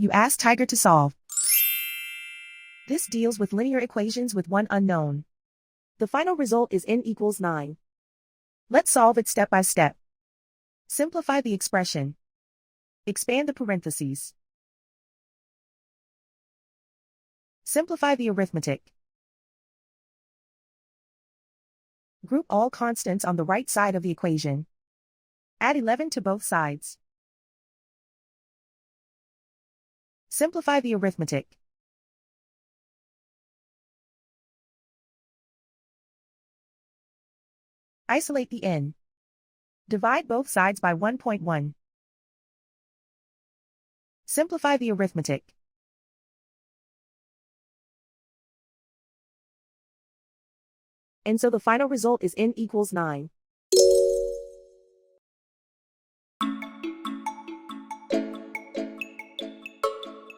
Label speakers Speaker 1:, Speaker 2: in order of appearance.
Speaker 1: You ask Tiger to solve. This deals with linear equations with one unknown. The final result is n equals 9. Let's solve it step by step. Simplify the expression. Expand the parentheses. Simplify the arithmetic. Group all constants on the right side of the equation. Add 11 to both sides. Simplify the arithmetic. Isolate the n. Divide both sides by 1.1. Simplify the arithmetic. And so the final result is n equals 9.